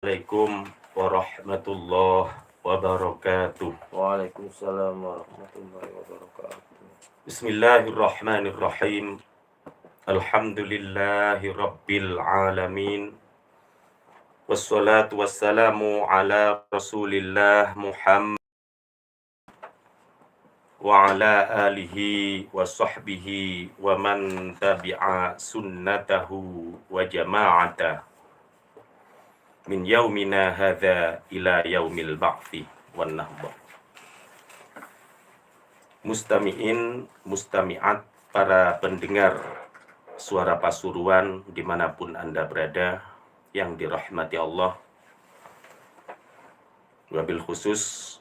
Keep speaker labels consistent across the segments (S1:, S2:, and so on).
S1: Assalamualaikum warahmatullahi wabarakatuh.
S2: Waalaikumsalam warahmatullahi wabarakatuh.
S1: Bismillahirrahmanirrahim. Alhamdulillahi rabbil alamin. Wassalatu wassalamu ala Rasulillah Muhammad wa ala alihi wa sahbihi wa man tabi'a sunnatahu wa jama'atah min yaumina hadza ila yaumil ba'thi wan nahdah. Mustami'in, mustami'at, para pendengar suara Pasuruan dimanapun Anda berada yang dirahmati Allah, wabil khusus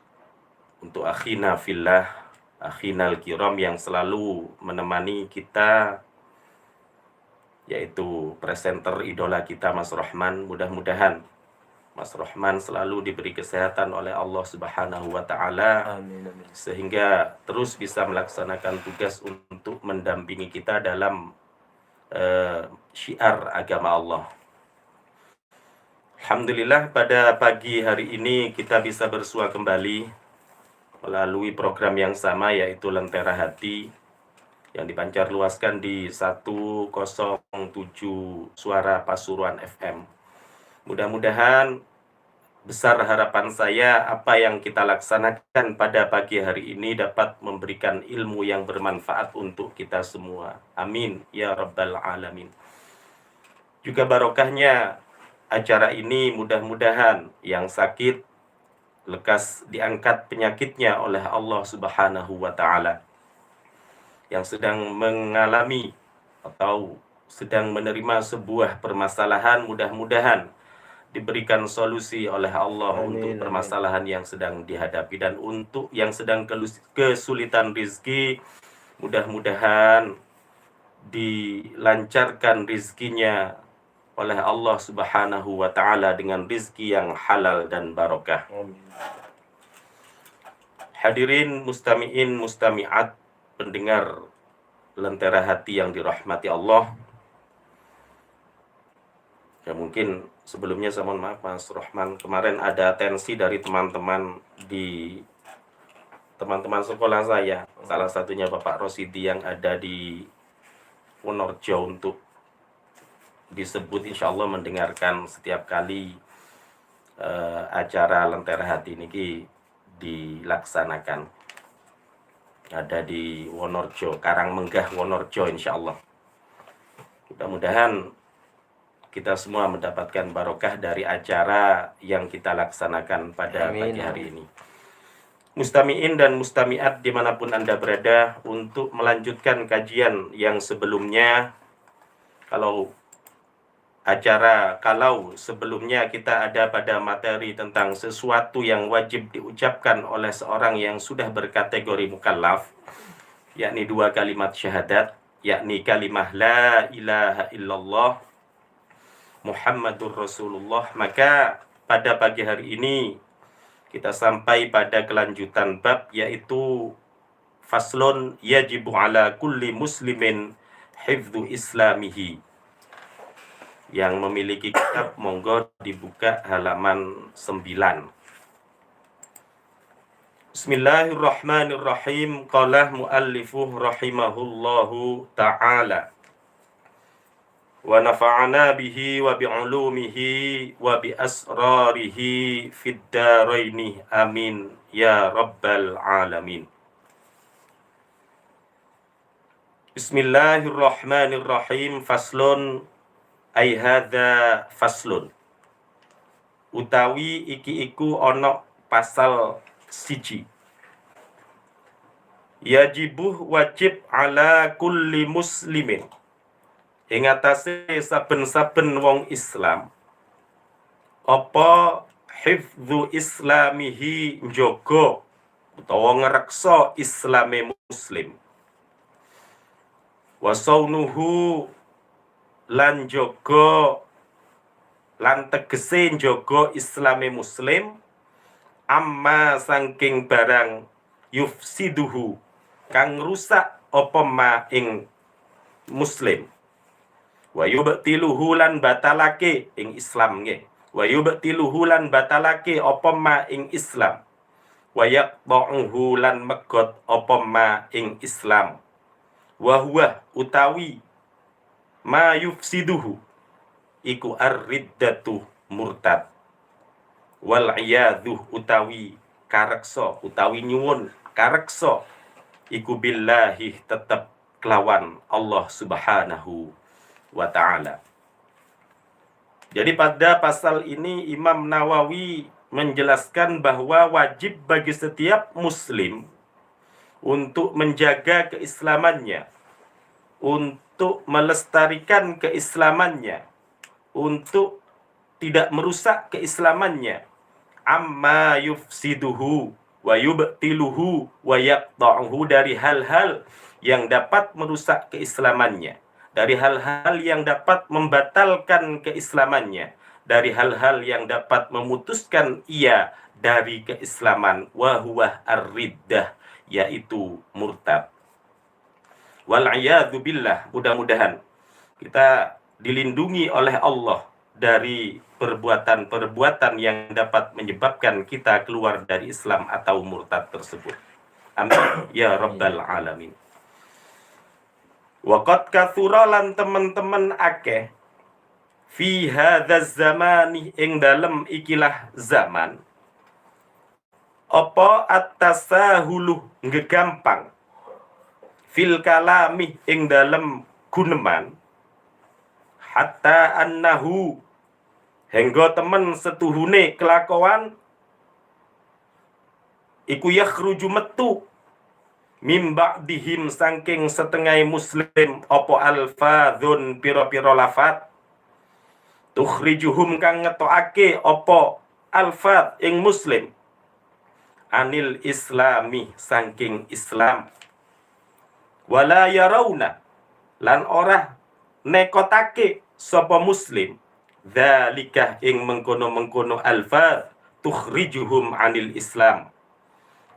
S1: untuk akhina fillah, akhinal kiram yang selalu menemani kita, yaitu presenter idola kita Mas Rohman. Mudah-mudahan Mas Rohman selalu diberi kesehatan oleh Allah Subhanahu wa Ta'ala,
S2: Amin, amin.
S1: sehingga terus bisa melaksanakan tugas untuk mendampingi kita dalam syiar agama Allah. Alhamdulillah, pada pagi hari ini kita bisa bersua kembali melalui program yang sama, yaitu Lentera Hati, yang dipancar luaskan di 107 Suara Pasuruan FM. Mudah-mudahan, besar harapan saya, apa yang kita laksanakan pada pagi hari ini dapat memberikan ilmu yang bermanfaat untuk kita semua. Amin ya rabbal alamin. Juga barokahnya acara ini, mudah-mudahan yang sakit lekas diangkat penyakitnya oleh Allah Subhanahu wa Ta'ala. Yang sedang mengalami atau sedang menerima sebuah permasalahan, mudah-mudahan diberikan solusi oleh Allah untuk permasalahan yang sedang dihadapi. Dan untuk yang sedang kesulitan rizki, mudah-mudahan dilancarkan rizkinya oleh Allah Subhanahu wa Ta'ala dengan rizki yang halal dan barokah. Hadirin mustami'in, mustami'at, pendengar Lentera Hati yang dirahmati Allah. Ya, mungkin sebelumnya saya mohon maaf Mas Rohman, kemarin ada atensi dari teman-teman sekolah saya, salah satunya Bapak Rosidi yang ada di Wonorejo, untuk disebut insya Allah mendengarkan setiap kali acara Lentera Hati ini dilaksanakan. Ada di Wonorejo, Karangmenggah Wonorejo, insya Allah. Mudah-mudahan kita semua mendapatkan barokah dari acara yang kita laksanakan pada pagi hari ini. Mustami'in dan mustami'at dimanapun Anda berada, untuk melanjutkan kajian yang sebelumnya. Kalau sebelumnya kita ada pada materi tentang sesuatu yang wajib diucapkan oleh seorang yang sudah berkategori mukallaf, yakni 2 kalimat syahadat, yakni kalimah la ilaha illallah Muhammadur Rasulullah. Maka pada pagi hari ini kita sampai pada kelanjutan bab, yaitu faslun yajibu ala kulli muslimin hifdzu islamihi. Yang memiliki kitab, monggo dibuka halaman 9. Bismillahirrahmanirrahim. Qala muallifuh rahimahullahu ta'ala, wa nafa'ana bihi wa bi'ulumihi wa bi asrarihi fid daraini amin ya rabbal alamin. Bismillahirrahmanirrahim. Faslun ai hadza faslun, utawi iki iku ana pasal siji. Yajibuh, wajib, ala kulli muslimin, ing atase saben-saben wong Islam, apa hifdzu islamihi, njaga utawa ngreksa islame muslim, wa saunuhu, lan jaga lan tegese njaga islame muslim, amma saking barang yufsiduhu, kang rusak apa ma ing muslim, wa yubtiluhu, lan batalake ing Islam nggih, wa yubtiluhu lan batalake apa ma ing Islam, wa yaqta'uhu lan megot apa ma ing Islam, wa huwa utawi ma yufsiduhu iku ar-riddatu murtad, wal iyadhu utawi kareksa utawi nyuwun kareksa iku billahi tetep kelawan Allah Subhanahu wa ta'ala. Jadi pada pasal ini Imam Nawawi menjelaskan bahwa wajib bagi setiap muslim untuk menjaga keislamannya, untuk melestarikan keislamannya, untuk tidak merusak keislamannya, amma yufsiduhu wa yubtiluhu wa yaqta'uhu, dari hal-hal yang dapat merusak keislamannya, dari hal-hal yang dapat membatalkan keislamannya, dari hal-hal yang dapat memutuskan ia dari keislaman, wa huwa ar-riddah, yaitu murtad. Wal iyadzu billah, mudah-mudahan kita dilindungi oleh Allah dari perbuatan-perbuatan yang dapat menyebabkan kita keluar dari Islam atau murtad tersebut. Amin ya rabbal alamin. Waqad katsura lan teman-teman akeh fi hadzal zamani ing dalem ikilah zaman apa at-tasahulu ngegampang fil kalami ing dalem guneman, hatta annahu hingga temen setuhune kelakuan iku yakhruju metu mim ba'dihim saking setengah muslim apa alfadzun pira-pira lafat tukhrijuhum kang ngetokake apa alfadz ing muslim anil islami saking Islam, wala yarawna lan ora nekotake sapa muslim dzalika ing mengkono-mengkono alfadz tukhrijuhum anil Islam,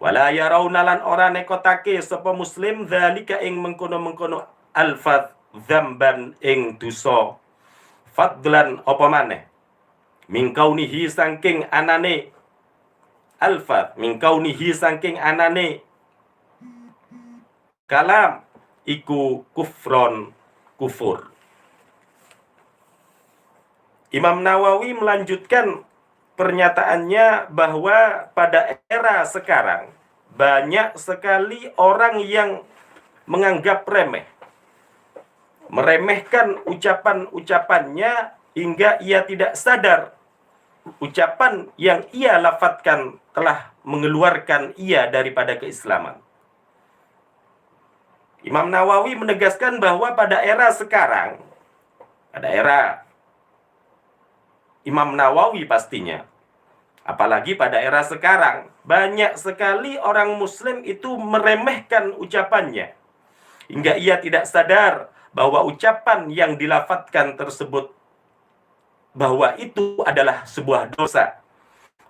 S1: wala yarawna lan ora nekotake sapa muslim dzalika ing mengkono-mengkono alfadz dzamban ing dosa, fadlan apa maneh min kaunihi saking anane alfadz, min kaunihi saking anane kalam iku kufron kufur. Imam Nawawi melanjutkan pernyataannya bahwa pada era sekarang banyak sekali orang yang menganggap remeh, meremehkan ucapan-ucapannya hingga ia tidak sadar ucapan yang ia lafadzkan telah mengeluarkan ia daripada keislaman. Imam Nawawi menegaskan bahwa pada era sekarang, pada era Imam Nawawi pastinya, apalagi pada era sekarang, banyak sekali orang muslim itu meremehkan ucapannya hingga ia tidak sadar bahwa ucapan yang dilafadzkan tersebut bahwa itu adalah sebuah dosa.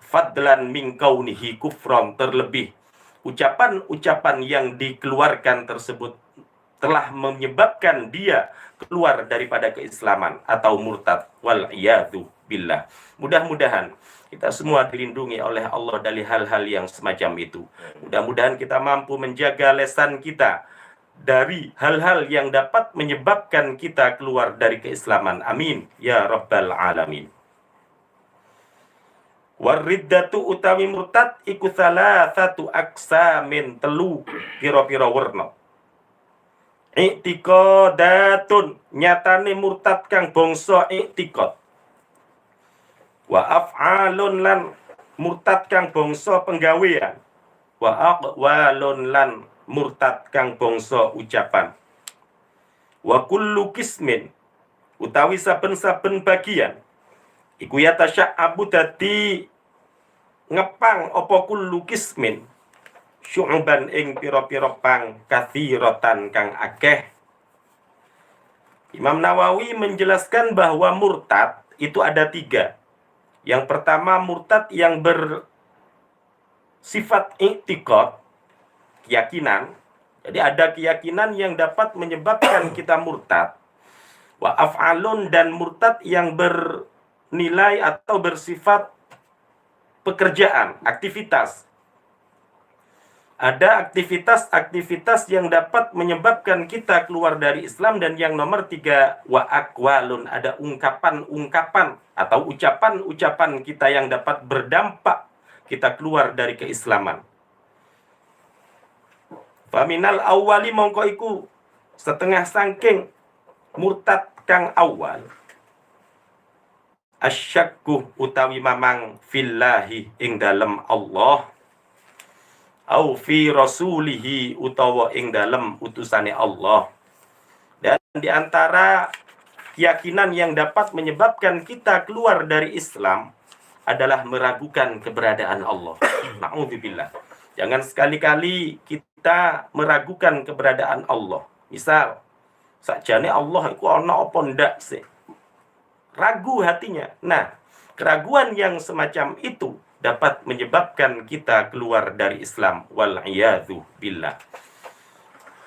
S1: Fadlan min kaunihi kufron, terlebih ucapan-ucapan yang dikeluarkan tersebut telah menyebabkan dia keluar daripada keislaman atau murtad, wal iyadzu billah. Mudah-mudahan kita semua dilindungi oleh Allah dari hal-hal yang semacam itu. Mudah-mudahan kita mampu menjaga lisan kita dari hal-hal yang dapat menyebabkan kita keluar dari keislaman. Amin ya rabbal alamin. Wariddatu utawi murtad iku salasatu aqsamin, telu pira-pira werna. I'tiqadatun, nyatane murtad kang bangsa i'tiqad. Wa af'alun lan murtad kang bangsa penggawean. Wa aqwalun lan murtad kang bangsa ucapan. Wa kullu qismin utawi saben-saben bagian iku yatasya'abu dadi ngepang apa kullu qismin syu'ban ing pira-pira pang kathiratan kang akeh. Imam Nawawi menjelaskan bahwa murtad itu ada 3. Yang pertama murtad yang bersifat i'tiqad, keyakinan. Jadi ada keyakinan yang dapat menyebabkan kita murtad. Wa af'alun, dan murtad yang nilai atau bersifat pekerjaan, aktivitas. Ada aktivitas-aktivitas yang dapat menyebabkan kita keluar dari Islam, dan yang nomor 3, wa aqwalun, ada ungkapan-ungkapan atau ucapan-ucapan kita yang dapat berdampak kita keluar dari keislaman. Faminal awwali mongko iku setengah sangking murtad kang awal, asyakku utawi mamang fillahi ing dalem Allah, au fi rasulihi utawa ing dalem utusane Allah. Dan di antara keyakinan yang dapat menyebabkan kita keluar dari Islam adalah meragukan keberadaan Allah. Na'udzubillah. Jangan sekali-kali kita meragukan keberadaan Allah. Misal, sakjane Allah iku ana apa ndak sih? Ragu hatinya. Nah, keraguan yang semacam itu dapat menyebabkan kita keluar dari Islam. Wal'iyadzu billah.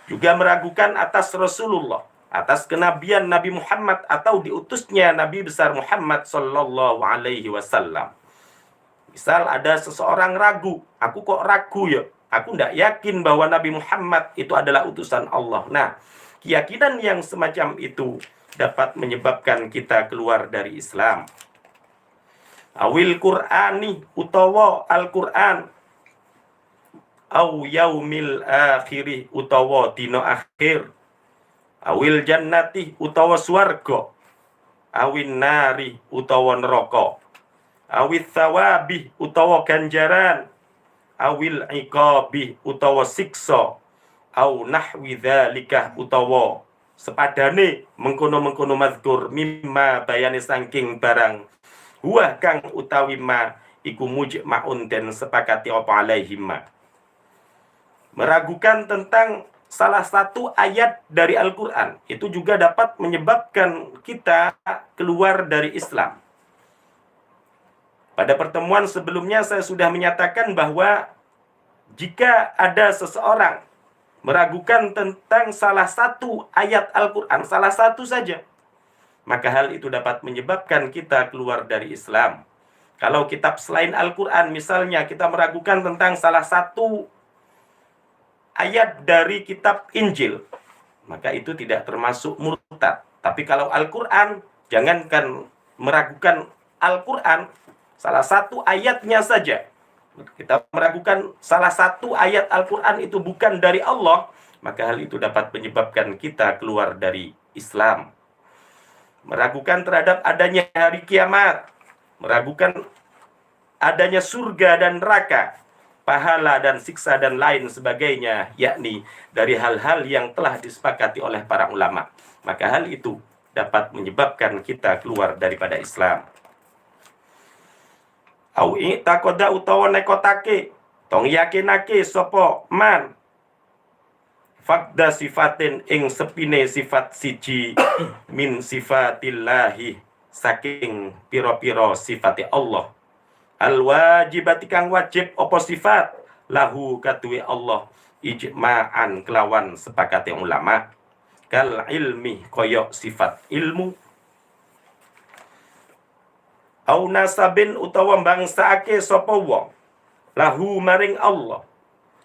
S1: Juga meragukan atas Rasulullah, atas kenabian Nabi Muhammad atau diutusnya Nabi besar Muhammad sallallahu alaihi wasallam. Misal ada seseorang ragu, aku kok ragu ya? Aku tidak yakin bahwa Nabi Muhammad itu adalah utusan Allah. Nah, keyakinan yang semacam itu dapat menyebabkan kita keluar dari Islam. Awil Qur'ani utawa Al-Qur'an, au yaumil akhiri utawa dina akhir, awil jannati utawa swarga, awin nari utawa neraka, awit thawabi utawa ganjaran, awil iqabi utawa siksa, au nahwi dzalika utawa sepadane mengkono-mengkono mazkur mimma bayane saking barang huwa kang utawi ma iku mujma'un den sepakati apa alaihima. Meragukan tentang salah satu ayat dari Al-Qur'an itu juga dapat menyebabkan kita keluar dari Islam. Pada pertemuan sebelumnya saya sudah menyatakan bahwa jika ada seseorang meragukan tentang salah satu ayat Al-Qur'an, salah satu saja, maka hal itu dapat menyebabkan kita keluar dari Islam. Kalau kitab selain Al-Qur'an, misalnya kita meragukan tentang salah satu ayat dari kitab Injil, maka itu tidak termasuk murtad. Tapi kalau Al-Qur'an, jangankan meragukan Al-Qur'an, salah satu ayatnya saja, kita meragukan salah satu ayat Al-Qur'an itu bukan dari Allah, maka hal itu dapat menyebabkan kita keluar dari Islam. Meragukan terhadap adanya hari kiamat, meragukan adanya surga dan neraka, pahala dan siksa dan lain sebagainya, yakni dari hal-hal yang telah disepakati oleh para ulama, maka hal itu dapat menyebabkan kita keluar daripada Islam. Au i'taqada utawa nekotake, tong yakinake sapa man fakda sifatin ing sepine sifat siji min sifatillahi saking piro-piro sifati Allah, al wajibati kang wajib apa sifat lahu katuwe Allah ijma'an kelawan sepakate ulama, kal ilmi koyok sifat ilmu, au nasabin utawa bangsaake sapa wong lahu maring Allah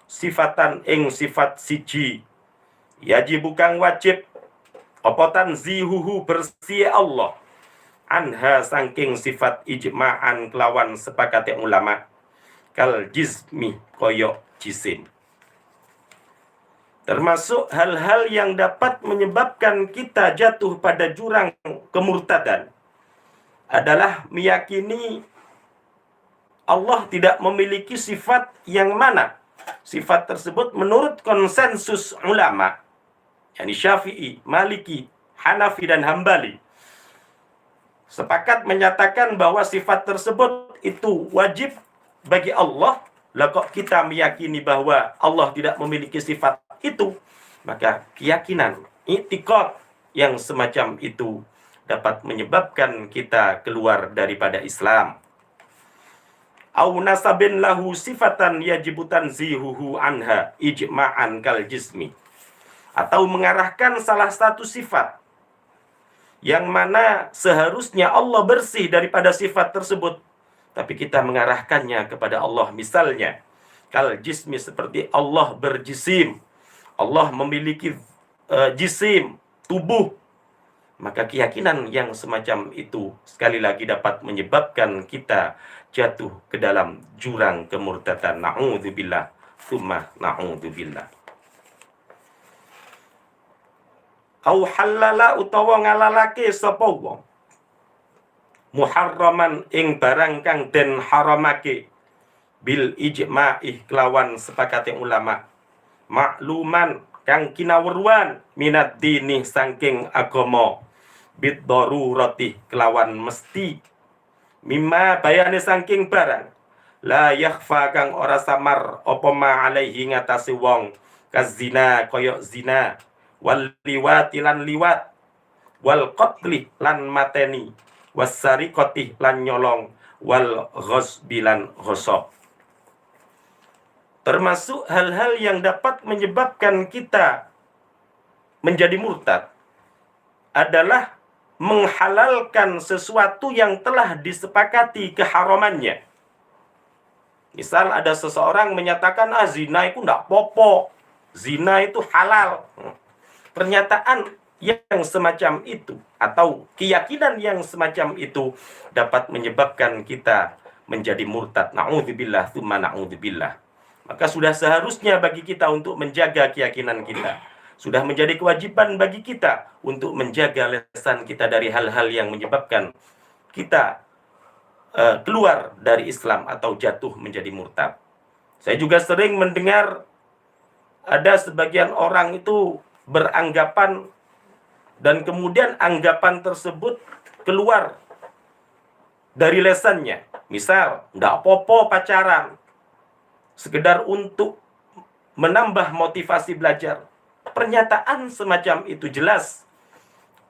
S1: sifatan ing sifat siji, yajib kang wajib apa tanzihuhu bersih Allah anha saking sifat ijma'an kelawan sepakate ulama, kal jismi koyok jisim. Termasuk hal-hal yang dapat menyebabkan kita jatuh pada jurang kemurtadan adalah meyakini Allah tidak memiliki sifat yang mana sifat tersebut menurut konsensus ulama, yakni Syafi'i, Maliki, Hanafi, dan Hambali, sepakat menyatakan bahwa sifat tersebut itu wajib bagi Allah. Lah kok kita meyakini bahwa Allah tidak memiliki sifat itu, maka keyakinan, i'tiqad yang semacam itu dapat menyebabkan kita keluar daripada Islam. Au nasabin lahu sifatan yajibutan zihuhu anha ijma'an kal jismi, atau mengarahkan salah satu sifat yang mana seharusnya Allah bersih daripada sifat tersebut, tapi kita mengarahkannya kepada Allah. Misalnya, kal jismi, seperti Allah berjisim, Allah memiliki jisim, tubuh. Maka keyakinan yang semacam itu sekali lagi dapat menyebabkan kita jatuh ke dalam jurang kemurtadan. Na'udzubillah, tsumma na'udzubillah. Au halala, utawa ngalalake sapa wong muharraman ing barang kang den haramake bil ijma'i, kelawan sepakate ulama, makluman kang kinawruan minad dini saking agama, bid darurati, kelawan mesti, mimma bayane saking barang, la yakhfa kang ora samar apa ma alaihi ngatasi wong, kazina koyok zina, wal liwati lan liwat, wal qatli lan mateni, wasariqati lan nyolong, wal ghasbi lan ghasab. Termasuk hal-hal yang dapat menyebabkan kita menjadi murtad adalah menghalalkan sesuatu yang telah disepakati keharamannya. Misal ada seseorang menyatakan, zina itu enggak popo, zina itu halal. Pernyataan yang semacam itu atau keyakinan yang semacam itu dapat menyebabkan kita menjadi murtad. Na'udzubillah, tsumma na'udzubillah. Maka sudah seharusnya bagi kita untuk menjaga keyakinan kita. Sudah menjadi kewajiban bagi kita untuk menjaga lisan kita dari hal-hal yang menyebabkan kita keluar dari Islam atau jatuh menjadi murtad. Saya juga sering mendengar ada sebagian orang itu beranggapan, dan kemudian anggapan tersebut keluar dari lesannya. Misal, nggak apa-apa pacaran, sekedar untuk menambah motivasi belajar. Pernyataan semacam itu jelas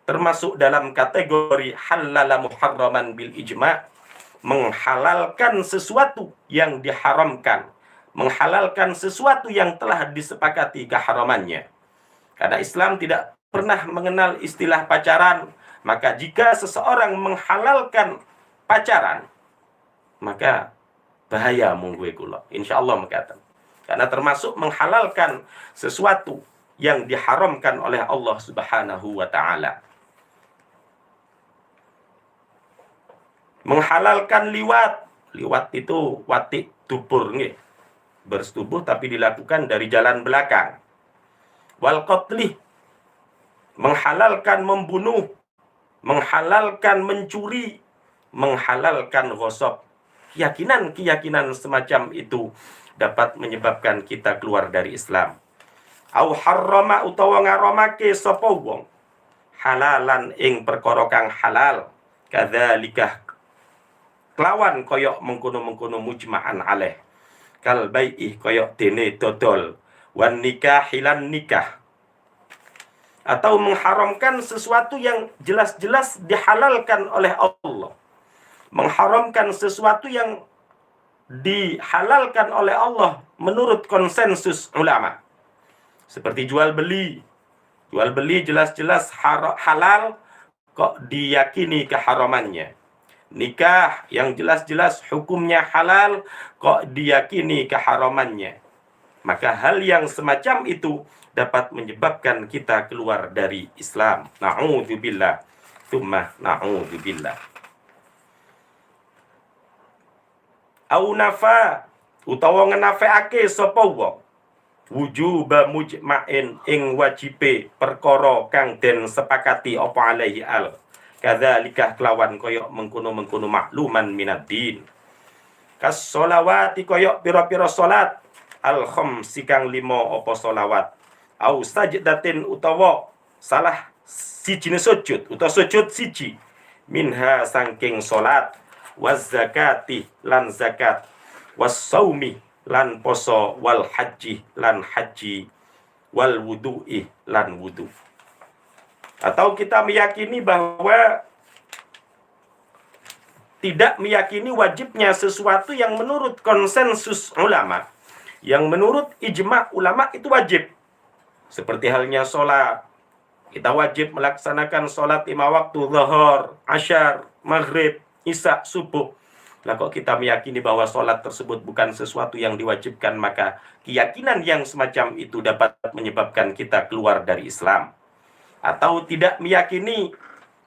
S1: termasuk dalam kategori halala muharraman bil ijma', menghalalkan sesuatu yang diharamkan, menghalalkan sesuatu yang telah disepakati keharamannya. Karena Islam tidak pernah mengenal istilah pacaran, maka jika seseorang menghalalkan pacaran, maka bahaya mungguwe kula. Insyaallah mekaten. Karena termasuk menghalalkan sesuatu yang diharamkan oleh Allah Subhanahu wa taala. Menghalalkan liwat. Liwat itu wati dubur nggih. Bersetubuh tapi dilakukan dari jalan belakang. Wal qatli, menghalalkan membunuh, menghalalkan mencuri, menghalalkan ghasab. Keyakinan-keyakinan semacam itu dapat menyebabkan kita keluar dari Islam. Au harrama, utawa ngaramake sapa wong halalan ing perkara kang halal, kadzalika kelawan koyok mengkono-mengkono mujma'an alaih, kal bai'i koyok dene dodol, wan nikah hilan nikah, atau mengharamkan sesuatu yang jelas-jelas dihalalkan oleh Allah, mengharamkan sesuatu yang dihalalkan oleh Allah menurut konsensus ulama, seperti jual beli. Jual beli jelas-jelas halal, kok diyakini keharamannya. Nikah yang jelas-jelas hukumnya halal, kok diyakini keharamannya. Maka hal yang semacam itu dapat menyebabkan kita keluar dari Islam. Na'udzubillah, tsumma na'udzubillah. Au nafa, utawa ngenafeake sapa wong wujuba mujma'in ing wajibe perkara kang den sepakati apa alaihi al, kadzalika kelawan koyok mengkono-mengkono makluman minad din, kas sholawati koyok pira-pira salat, al khamsi kang 5 apa sholawat, au sajdatin utawa salah sijine sujud utawa sujud siji, minha sangking salat, waz zakati lan zakat, was saumi lan poso, wal haji lan haji, wal wudu'i lan wudu. Atau kita meyakini bahwa tidak meyakini wajibnya sesuatu yang menurut konsensus ulama, yang menurut ijma' ulama itu wajib. Seperti halnya sholat, Kita wajib melaksanakan sholat 5 waktu, zuhur, asyar, maghrib, isya, subuh. Nah, kok kita meyakini bahwa sholat tersebut bukan sesuatu yang diwajibkan, maka keyakinan yang semacam itu dapat menyebabkan kita keluar dari Islam. Atau tidak meyakini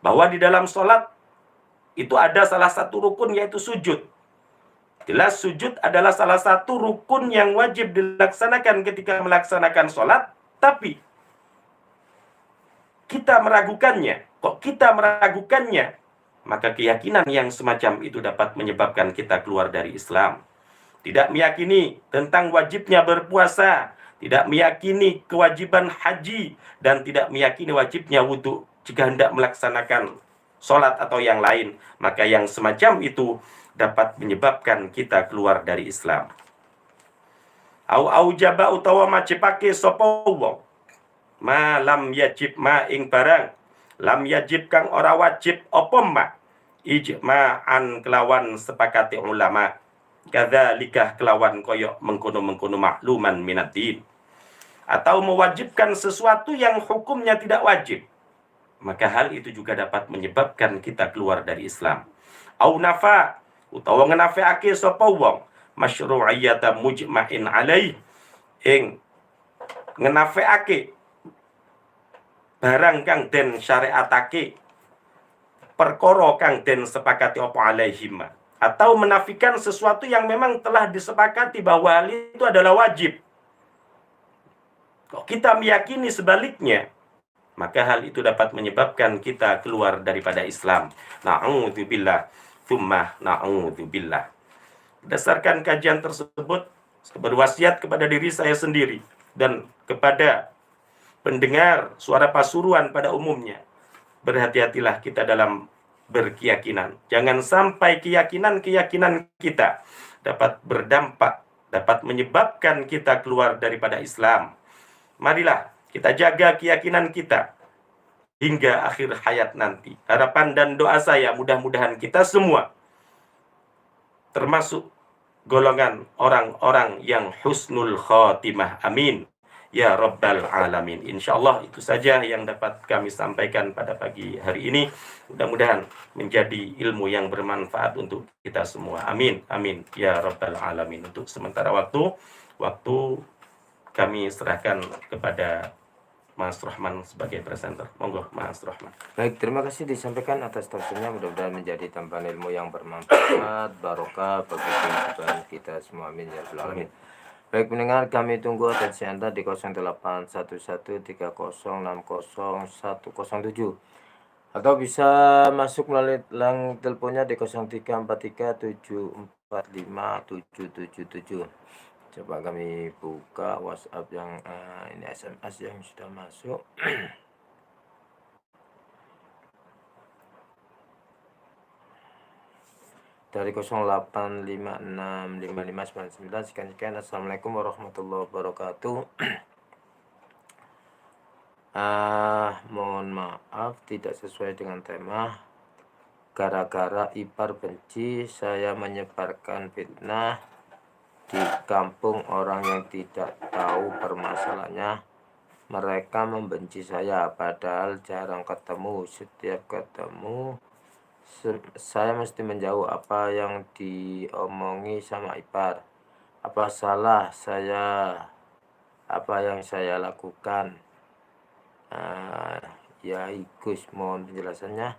S1: bahwa di dalam sholat itu ada salah satu rukun, yaitu sujud. Jelas sujud adalah salah satu rukun yang wajib dilaksanakan ketika melaksanakan sholat, tapi kita meragukannya. Kok kita meragukannya? Maka keyakinan yang semacam itu dapat menyebabkan kita keluar dari Islam. Tidak meyakini tentang wajibnya berpuasa, tidak meyakini kewajiban haji, dan tidak meyakini wajibnya wudhu jika hendak melaksanakan sholat atau yang lain. Maka yang semacam itu dapat menyebabkan kita keluar dari Islam. Au jaba utawa majibake sapa wong ma lam yajib ma ing barang lam yajib kang ora wajib apa ma ijma'an kelawan sepakati ulama kadzalika kelawan koyok mengkono-mengkono makluman minaddin. Atau mewajibkan sesuatu yang hukumnya tidak wajib, maka hal itu juga dapat menyebabkan kita keluar dari Islam. Au nafa utawa ngenafiake sapa wong masyru'iyata mujma'in alaih ing ngenafiake barang kang den syariatake, perkara kang den sepakati apa alaihim, atau menafikan sesuatu yang memang telah disepakati bahwa hal itu adalah wajib. Kok kita meyakini sebaliknya, maka hal itu dapat menyebabkan kita keluar daripada Islam. Na'udzubillah, tsumma na'udzubillah. Berdasarkan kajian tersebut, saya berwasiat kepada diri saya sendiri dan kepada pendengar suara Pasuruan pada umumnya, berhati-hatilah kita dalam berkeyakinan. Jangan sampai keyakinan-keyakinan kita dapat berdampak, dapat menyebabkan kita keluar daripada Islam. Marilah kita jaga keyakinan kita hingga akhir hayat nanti. Harapan dan doa saya, mudah-mudahan kita semua termasuk golongan orang-orang yang husnul khotimah. Amin ya rabbal alamin. Insyaallah itu saja yang dapat kami sampaikan pada pagi hari ini. Mudah-mudahan menjadi ilmu yang bermanfaat untuk kita semua. Amin, amin ya rabbal alamin. Untuk sementara waktu kami serahkan kepada Mas Rahman sebagai presenter. Monggo Mas Rahman.
S2: Baik, terima kasih disampaikan atas tafsirnya. Mudah-mudahan menjadi tambahan ilmu yang bermanfaat, barokah bagi kehidupan kita semua. Amin ya rabbal alamin. Baik pendengar, kami tunggu atensi Anda di 081130600107 atau bisa masuk melalui lang teleponnya di 0343745777. Coba kami buka WhatsApp yang ini SMS yang sudah masuk. Dari 08565599 sekian. Assalamualaikum warahmatullahi wabarakatuh. Mohon maaf tidak sesuai dengan tema. Gara-gara ipar benci, saya menyebarkan fitnah di kampung. Orang yang tidak tahu permasalahannya, mereka membenci saya padahal jarang ketemu. Setiap ketemu saya mesti menjauh. Apa yang diomongi sama ipar? Apa salah saya? Apa yang saya lakukan? Ya Gus, mohon penjelasannya.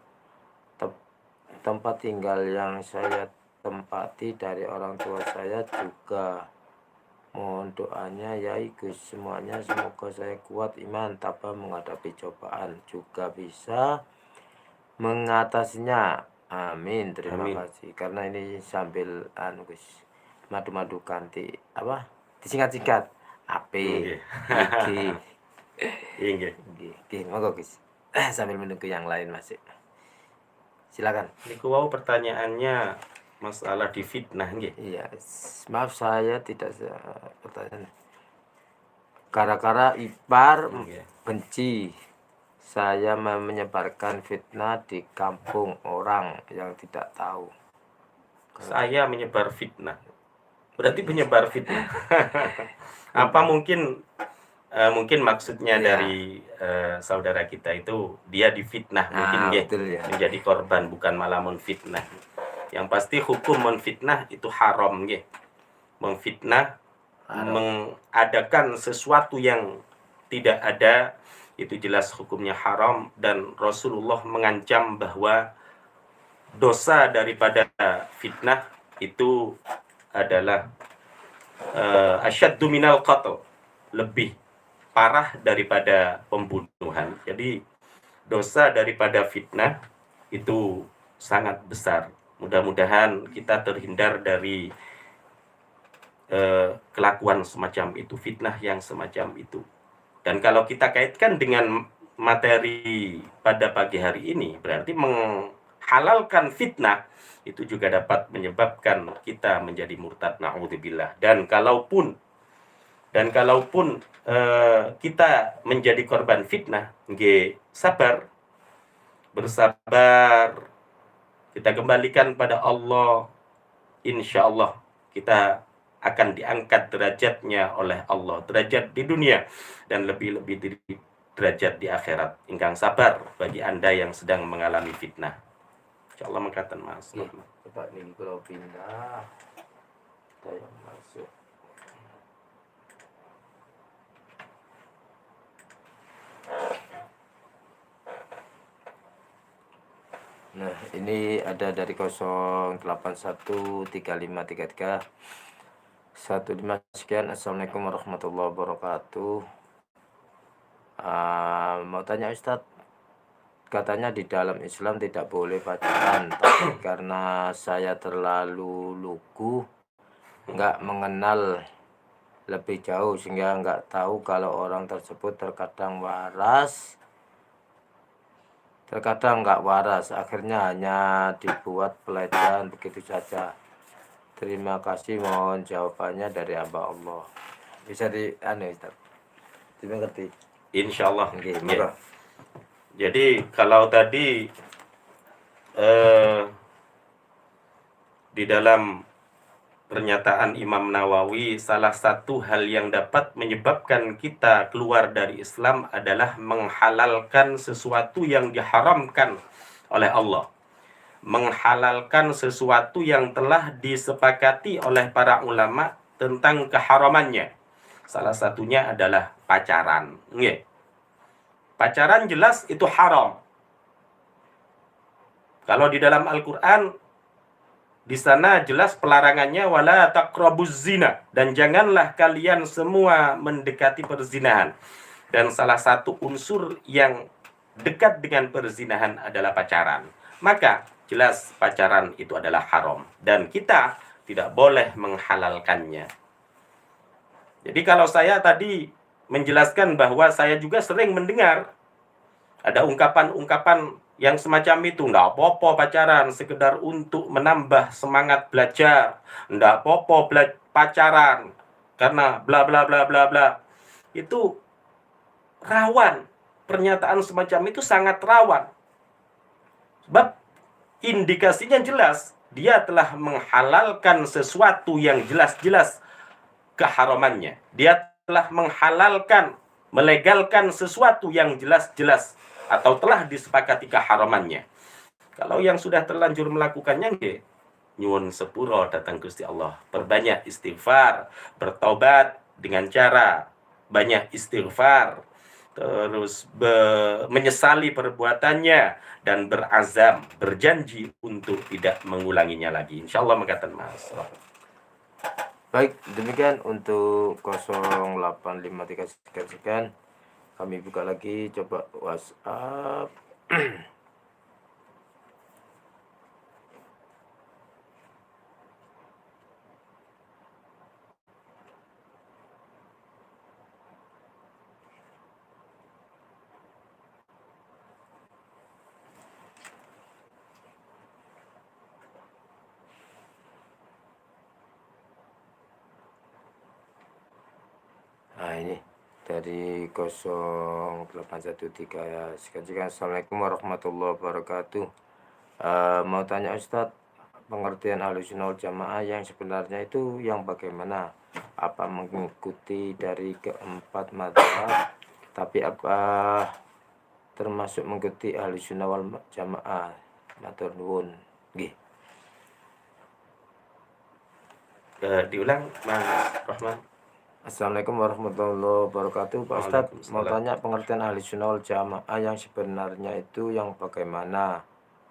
S2: Tempat tinggal yang saya tempati dari orang tua saya juga. Mohon doanya ya Gus semuanya. Semoga saya kuat iman tanpa menghadapi cobaan, juga bisa mengatasinya. Amin. Terima kasih. Karena ini sambil Gus madu-madu ganti apa disingkat-singkat AP G. Monggo Gus. Sambil menunggu yang lain masih. Silakan.
S1: Niku wau pertanyaannya masalah di fitnah nggih.
S2: Iya, maaf saya tidak pertanyaan. Gara-gara ipar benci, saya menyebarkan fitnah di kampung orang yang tidak tahu.
S1: Saya menyebar fitnah. Berarti penyebar fitnah. Apa mungkin mungkin maksudnya
S2: Iya.
S1: dari saudara kita itu dia difitnah mungkin nggih,
S2: Betul ya.
S1: menjadi korban bukan malah menfitnah. Yang pasti hukum menfitnah itu haram nggih. Memfitnah,
S2: Haram.
S1: mengadakan sesuatu yang tidak ada, itu jelas hukumnya haram, dan Rasulullah mengancam bahwa dosa daripada fitnah itu adalah asyaddu minal qatl, lebih parah daripada pembunuhan. Jadi dosa daripada fitnah itu sangat besar. Mudah-mudahan kita terhindar dari kelakuan semacam itu, fitnah yang semacam itu. Dan kalau kita kaitkan dengan materi pada pagi hari ini, berarti menghalalkan fitnah itu juga dapat menyebabkan kita menjadi murtad, na'udzubillah. Dan kalaupun kita menjadi korban fitnah, nggih sabar, bersabar, kita kembalikan pada Allah, insya Allah kita akan diangkat derajatnya oleh Allah, derajat di dunia dan lebih-lebih derajat di akhirat. Ingkang sabar bagi Anda yang sedang mengalami fitnah. Insya Allah mengatakan Mas.
S2: Coba nih kalau pindah saya masuk. Nah, ini ada dari 0813533 15 sekian. Assalamualaikum warahmatullahi wabarakatuh. Mau tanya Ustadz, katanya di dalam Islam tidak boleh pacaran, tapi karena saya terlalu lugu, nggak mengenal lebih jauh sehingga nggak tahu kalau orang tersebut terkadang waras, terkadang nggak waras, akhirnya hanya dibuat pelecehan begitu saja. Terima kasih, mohon jawabannya dari hamba Allah. Bisa Ustaz, dimengerti?
S1: Insya Allah.
S2: Okay,
S1: Ya. Jadi kalau tadi di dalam pernyataan Imam Nawawi, salah satu hal yang dapat menyebabkan kita keluar dari Islam adalah menghalalkan sesuatu yang diharamkan oleh Allah. Menghalalkan sesuatu yang telah disepakati oleh para ulama tentang keharamannya. Salah satunya adalah pacaran. Nggih. Pacaran jelas itu haram. Kalau di dalam Al-Qur'an di sana jelas pelarangannya, wala taqrabuz zina, dan janganlah kalian semua mendekati perzinahan. Dan salah satu unsur yang dekat dengan perzinahan adalah pacaran. Maka jelas pacaran itu adalah haram dan kita tidak boleh menghalalkannya. Jadi kalau saya tadi menjelaskan bahwa saya juga sering mendengar ada ungkapan-ungkapan yang semacam itu, ndak apa-apa pacaran sekedar untuk menambah semangat belajar, ndak apa-apa pacaran karena bla bla bla bla bla. Itu rawan, pernyataan semacam itu sangat rawan. Sebab indikasinya jelas, dia telah menghalalkan sesuatu yang jelas-jelas keharamannya. Dia telah menghalalkan, melegalkan sesuatu yang jelas-jelas atau telah disepakati keharamannya. Kalau yang sudah terlanjur melakukannya, nyuwun sepuro datang Gusti Allah. Perbanyak istighfar, bertobat dengan cara banyak istighfar, terus menyesali perbuatannya dan berazam, berjanji untuk tidak mengulanginya lagi. Insya Allah mengatakan Mas.
S2: Baik, demikian untuk 0853 sekian. Kami buka lagi, coba WhatsApp. Nah, ini dari 0813 ya. Sekian. Assalamualaikum warahmatullahi wabarakatuh. Mau tanya Ustadz, pengertian Ahlussunnah wal Jamaah yang sebenarnya itu yang bagaimana? apa mengikuti dari keempat mazhab, tapi apa termasuk mengikuti ahli sunnah wal jamaah? Matur nuwun. Nggih.
S1: Diulang Mas Rahman.
S2: Assalamualaikum warahmatullahi wabarakatuh. Pak Ustadz, mau
S1: Waalaikumsalam.
S2: tanya pengertian ahli sunnah wal jamaah yang sebenarnya itu yang bagaimana?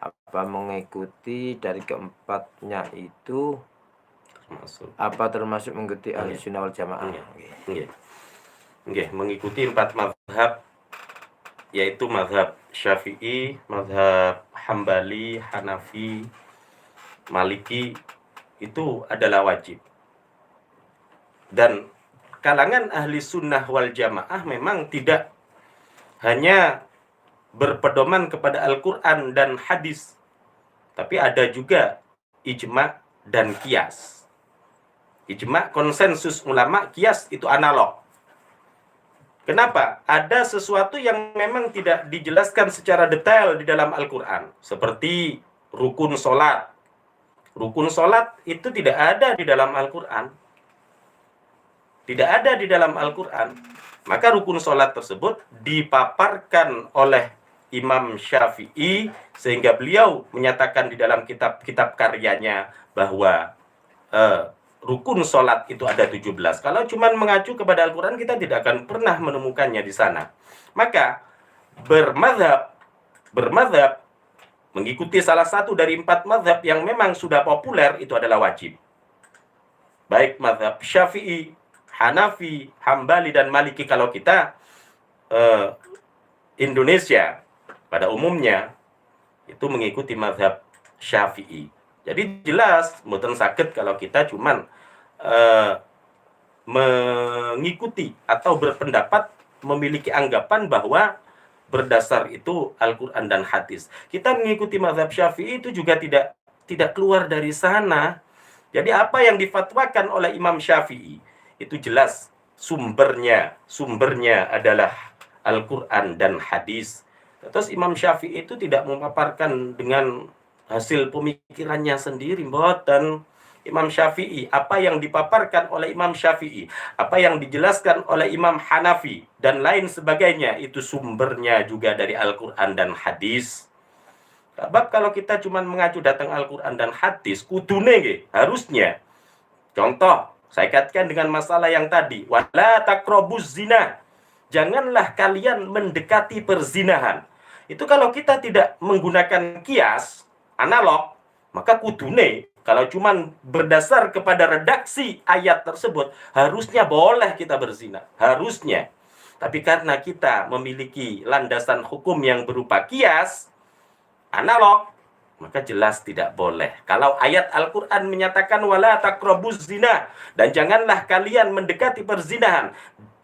S2: Apa mengikuti dari keempatnya itu,
S1: Termasuk.
S2: apa termasuk mengikuti ahli sunnah wal jamaah?
S1: Nggih. Nggih, mengikuti 4 mazhab, yaitu mazhab Syafi'i, mazhab Hambali, Hanafi, Maliki, itu adalah wajib. Dan kalangan ahli sunnah wal jamaah memang tidak hanya berpedoman kepada Al-Quran dan hadis, tapi ada juga ijma dan kias. Ijma, konsensus ulama, kias itu analog. Kenapa? Ada sesuatu yang memang tidak dijelaskan secara detail di dalam Al-Quran, seperti rukun sholat. Rukun sholat itu tidak ada di dalam Al-Quran. Tidak ada di dalam Al-Quran. Maka rukun sholat tersebut dipaparkan oleh Imam Syafi'i, sehingga beliau menyatakan di dalam kitab-kitab karyanya bahwa rukun sholat itu ada 17. Kalau cuma mengacu kepada Al-Quran, kita tidak akan pernah menemukannya di sana. Maka bermadhab mengikuti salah satu dari 4 madhab yang memang sudah populer itu adalah wajib. Baik madhab Syafi'i, Hanafi, Hambali, dan Maliki. Kalau kita Indonesia pada umumnya itu mengikuti mazhab Syafi'i. Jadi jelas mboten saged kalau kita cuman mengikuti atau berpendapat memiliki anggapan bahwa berdasar itu Al-Quran dan hadis. Kita mengikuti mazhab Syafi'i itu juga tidak keluar dari sana. Jadi apa yang difatwakan oleh Imam Syafi'i itu jelas sumbernya adalah Al-Quran dan hadis. Terus Imam Syafi'i itu tidak memaparkan dengan hasil pemikirannya sendiri, mboten. Imam Syafi'i, apa yang dipaparkan oleh Imam Syafi'i, apa yang dijelaskan oleh Imam Hanafi dan lain sebagainya, itu sumbernya juga dari Al-Quran dan hadis. Sebab kalau kita cuma mengacu datang Al-Quran dan hadis, kudune harusnya. Contoh, saya kaitkan dengan masalah yang tadi, wala taqrabuz zina. Janganlah kalian mendekati perzinahan. Itu kalau kita tidak menggunakan kias, analog, maka kudune, kalau cuma berdasar kepada redaksi ayat tersebut, harusnya boleh kita berzina. Harusnya. Tapi karena kita memiliki landasan hukum yang berupa kias, analog, maka jelas tidak boleh. Kalau ayat Al-Quran menyatakan wala taqrabuz zina, dan janganlah kalian mendekati perzinahan,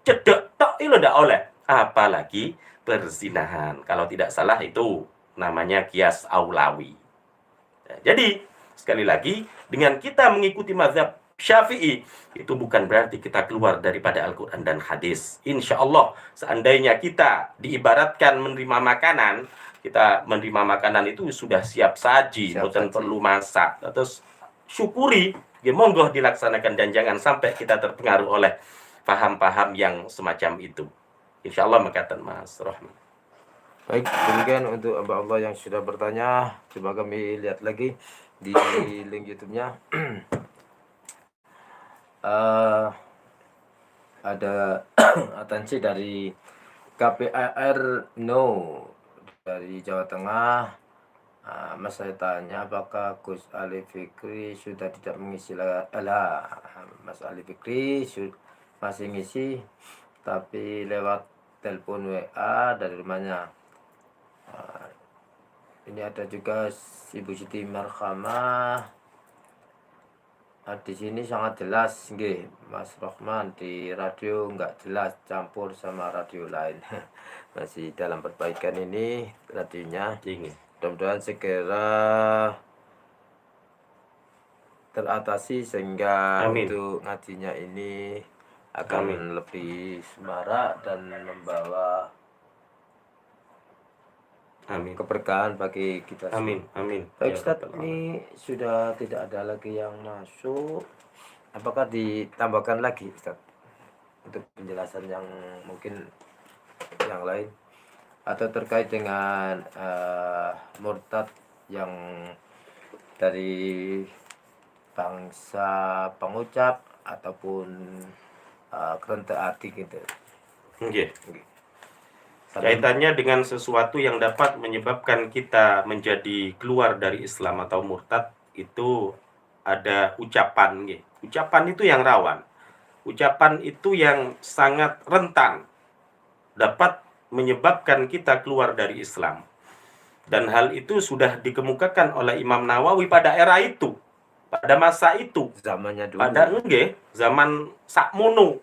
S1: cedek tok itu tidak oleh, apalagi perzinahan. Kalau tidak salah itu namanya kias aulawi. Jadi sekali lagi, dengan kita mengikuti mazhab Syafi'i, itu bukan berarti kita keluar daripada Al-Quran dan hadis. Insya Allah, seandainya kita diibaratkan menerima makanan, kita menerima makanan itu sudah siap saji, bukan perlu masak. Terus syukuri, ya monggo dilaksanakan, dan jangan sampai kita terpengaruh oleh paham-paham yang semacam itu. Insya Allah makatan Mas Rahman.
S2: Baik, demikian untuk hamba Allah yang sudah bertanya. Coba kami lihat lagi di link YouTube-nya. Ada atensi dari KPAR No dari Jawa Tengah. Mas, saya tanya apakah Gus Ali Fikri sudah tidak mengisi Mas Ali Fikri masih ngisi, tapi lewat telepon WA dari rumahnya. Ini ada juga Ibu Siti Marhamah. Di sini sangat jelas, nggih, Mas Rahman, di radio nggak jelas, campur sama radio lain. Masih dalam perbaikan ini radionya. Mudah-mudahan segera teratasi sehingga untuk ngajinya ini akan lebih semarak dan membawa keberkahan bagi kita semua.
S1: Amin.
S2: Baik Ustaz, ini sudah tidak ada lagi yang masuk. apakah ditambahkan lagi Ustaz untuk penjelasan yang mungkin yang lain atau terkait dengan murtad yang dari bangsa pengucap ataupun kerentek hati gitu.
S1: Nggih.
S2: Sambil-
S1: Kaitannya dengan sesuatu yang dapat menyebabkan kita menjadi keluar dari Islam atau murtad itu ada ucapan, nggih. Ucapan itu yang rawan. Ucapan itu yang sangat rentan dapat menyebabkan kita keluar dari Islam. Dan hal itu sudah dikemukakan oleh Imam Nawawi pada era itu, pada masa itu,
S2: zamannya dulu.
S1: pada nggih, zaman sakmono.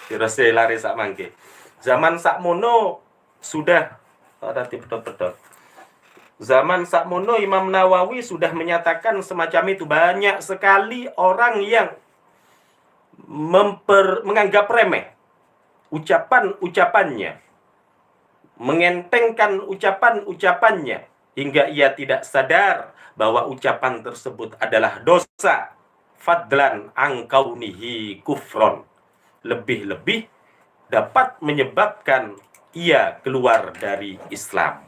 S1: Dirasa lari sak mangke. Zaman sakmono sudah relatif pedot-pedot. Zaman sakmono Imam Nawawi sudah menyatakan semacam itu. Banyak sekali orang yang menganggap remeh ucapan-ucapannya, mengentengkan ucapan-ucapannya, hingga ia tidak sadar bahwa ucapan tersebut adalah dosa, fadlan angkaunihi kufron, lebih-lebih dapat menyebabkan ia keluar dari Islam.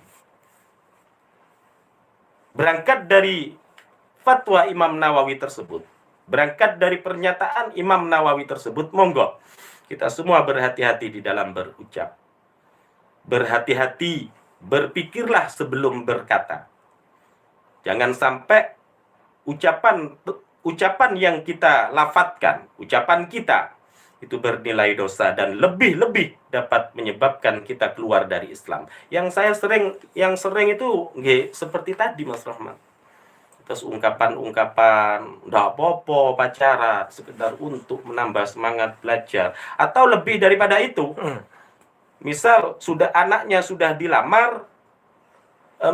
S1: Berangkat dari fatwa Imam Nawawi tersebut, berangkat dari pernyataan Imam Nawawi tersebut, monggo kita semua berhati-hati di dalam berucap. Berhati-hati, berpikirlah sebelum berkata. Jangan sampai ucapan yang kita lafadzkan, ucapan kita itu bernilai dosa dan lebih-lebih dapat menyebabkan kita keluar dari Islam. Yang sering itu seperti tadi Mas Rahman. Terus ungkapan-ungkapan ndak apa-apa pacaran sekedar untuk menambah semangat belajar atau lebih daripada itu. Misal anaknya sudah dilamar,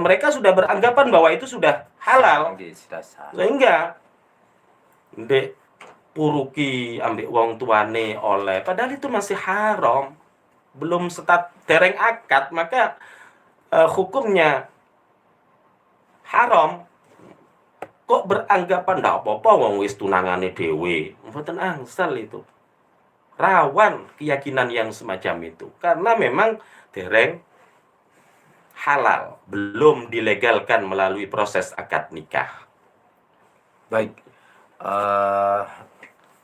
S1: mereka sudah beranggapan bahwa itu sudah halal. Sehingga ndek puruki ambek wong tuane oleh, padahal itu masih haram, belum dereng akad, maka hukumnya haram. Kok beranggapan ndak apa-apa wong wis tunangane dhewe. Mboten angsal itu. Rawan keyakinan yang semacam itu karena memang dereng halal, belum dilegalkan melalui proses akad nikah.
S2: Baik,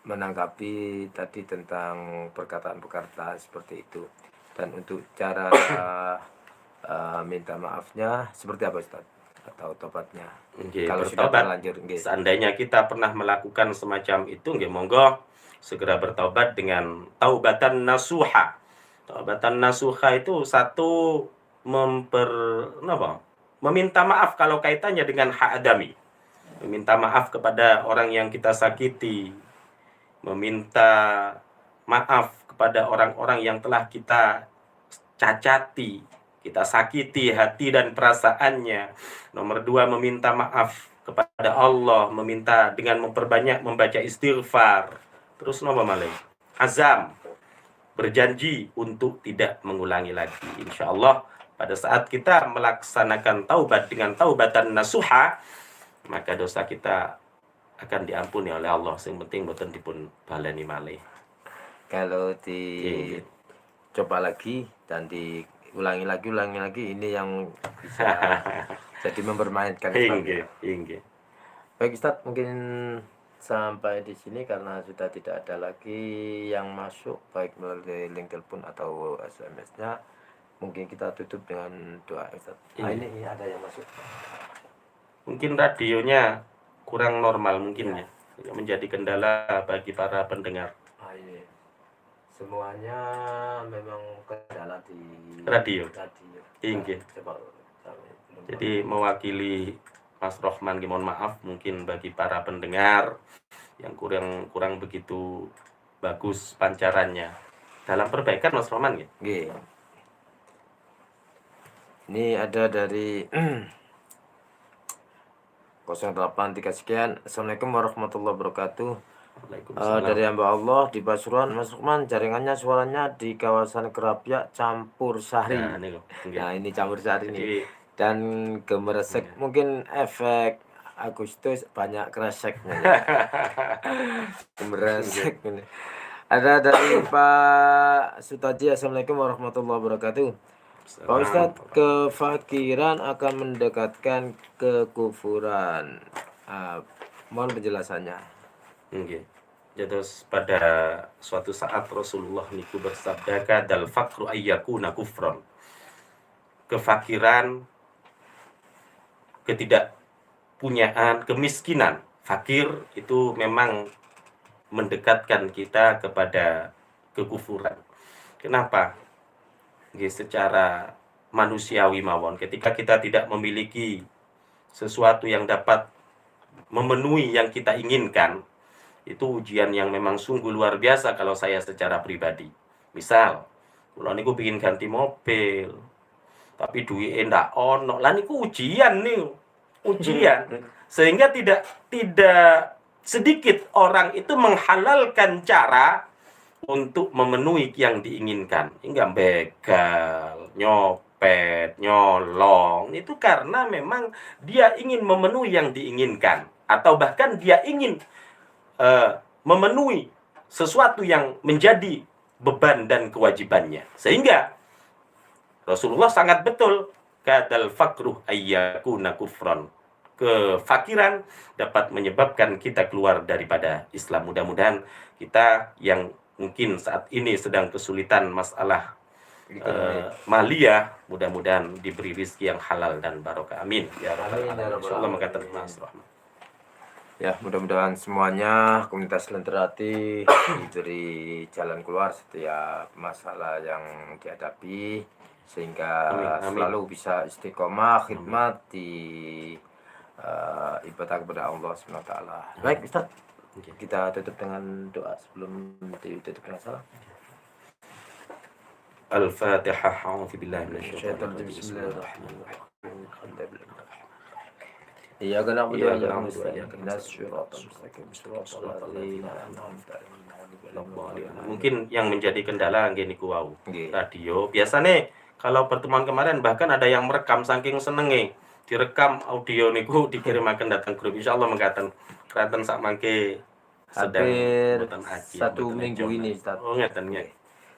S2: menanggapi tadi tentang perkataan-perkataan seperti itu, dan untuk cara minta maafnya seperti apa Ustaz? Atau tobatnya? Kalau sudah terlanjur,
S1: seandainya kita pernah melakukan semacam itu, monggo segera bertaubat dengan taubatan nasuha. Taubatan nasuha itu satu meminta maaf kalau kaitannya dengan hak adami. Meminta maaf kepada orang yang kita sakiti. Meminta maaf kepada orang-orang yang telah kita cacati, kita sakiti hati dan perasaannya. Nomor 2, meminta maaf kepada Allah, meminta dengan memperbanyak membaca istighfar. Terus nomor malih? Azam, berjanji untuk tidak mengulangi lagi. Insya Allah pada saat kita melaksanakan taubat dengan taubatan nasuha, maka dosa kita akan diampuni oleh Allah. Yang penting boten dipun baleni malih.
S2: Kalau dicoba lagi dan diulangi lagi, ini yang bisa jadi mempermainkan.
S1: Inggih.
S2: Baik Ustaz, mungkin sampai di sini karena sudah tidak ada lagi yang masuk baik melalui link telepon atau SMS-nya. Mungkin kita tutup dengan doa Ustaz. Ini ada yang masuk.
S1: Mungkin radionya kurang normal mungkin ya. Menjadi kendala bagi para pendengar.
S2: Semuanya memang kendala di
S1: radio. Inggih. Jadi mewakili Mas Rohman, mohon maaf mungkin bagi para pendengar yang kurang begitu bagus pancarannya. Dalam perbaikan Mas Rohman ya.
S2: Ini ada dari 083 sekian. Assalamualaikum warahmatullahi wabarakatuh. Dari hamba Allah di Pasuruan, Mas Rukman, jaringannya suaranya di kawasan Kerapiak campur sari. Nah, ini campur sari nih. Dan gemeresek, mungkin efek Agustus banyak kreseknya ya. Beresek ini. Ada dari Pak Sutaji. Assalamualaikum warahmatullahi wabarakatuh. Pak Ustadz, kefakiran akan mendekatkan kekufuran. Mohon penjelasannya.
S1: Nggih. Terus pada suatu saat Rasulullah niku bersabda kadal fakru ayyakuna kufron. Kefakiran, ketidakpunyaan, kemiskinan, fakir itu memang mendekatkan kita kepada kekufuran. Kenapa? Nggih, secara manusiawi mawon, ketika kita tidak memiliki sesuatu yang dapat memenuhi yang kita inginkan, itu ujian yang memang sungguh luar biasa kalau saya secara pribadi. Misal, kula niku pengin ganti mobil, tapi duitnya ndak ono. Lah niku ujian nih, ujian. Sehingga tidak sedikit orang itu menghalalkan cara untuk memenuhi yang diinginkan. Hingga begal, nyopet, nyolong. Itu karena memang dia ingin memenuhi yang diinginkan. Atau bahkan dia ingin memenuhi sesuatu yang menjadi beban dan kewajibannya. Sehingga Rasulullah sangat betul, kadal fakruh ayyakuna kufran. Kefakiran dapat menyebabkan kita keluar daripada Islam. Mudah-mudahan kita yang mungkin saat ini sedang kesulitan masalah maliyah, mudah-mudahan diberi rezeki yang halal dan barokah. Amin ya rabbal alamin. Insyaallah mengatakan Mas Rahman.
S2: Ya, mudah-mudahan semuanya komunitas Lentera Hati diberi jalan keluar setiap masalah yang dihadapi, sehingga
S1: Amin.
S2: selalu bisa istiqomah khidmat di ibadah kepada Allah SWT. Baik Ustaz, kita tutup dengan doa sebelum ditutup dengan salam.
S1: Al-Fatihah. A'udzu billahi minasyaitonir rajim.
S2: Bismillahirrahmanirrahim. Iyyaka na'budu wa iyyaka nasta'in. Ihdinas siratal mustaqim. Shiratal ladzina an'amta 'alaihim.
S1: Mungkin yang menjadi kendala nggih niku wau. Radio. Biasanya kalau pertemuan kemarin bahkan ada yang merekam saking senenge. Direkam audio niku dikirimaken datang grup. Insyaallah mengatakan kraton sak mangke sedang
S2: hampir 1 minggu ini Ustaz.
S1: Oh ngeten nggih.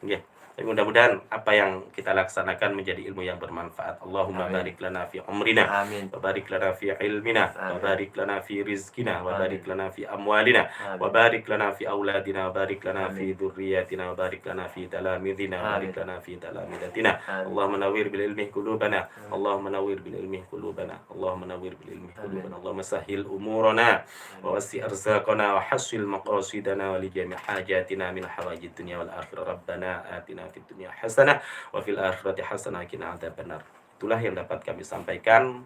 S1: Nggih. Mudah-mudahan apa yang kita laksanakan menjadi ilmu yang bermanfaat. Allahumma barik lana fi umrina, wa barik lana fi ilmina, wa barik lana fi rizkina, wa barik lana fi amwalina, wa barik lana fi auladina, wa barik lana fi dzurriyyatina, wa barik lana fi talamidina, wa barik lana fi talamidatina. Allahumma nawwir bil ilmi qulubana, Allahumma nawwir bil ilmi qulubana, Allahumma nawwir bil ilmi qulubana, Allahumma sahhil umurana wa wasi' arzaqana wa hassil maqasidana wa li jami' hajatina min hawajid dunya wal akhirah. Rabbana atina fid dunya hasanah wa fil akhirati hasanah wa qina adzabannar. Itulah yang dapat kami sampaikan.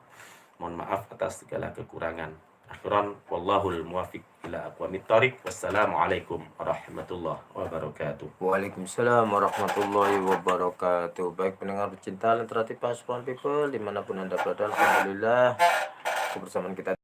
S1: Mohon maaf atas segala kekurangan. Akhiran wallahul muwaffiq ila aqwamit thoriq. Wassalamualaikum warahmatullahi wabarakatuh.
S2: Waalaikumsalam warahmatullahi wabarakatuh. Baik pendengar pecinta Lentera Hati Pasuruan People dimanapun Anda berada, alhamdulillah kebersamaan kita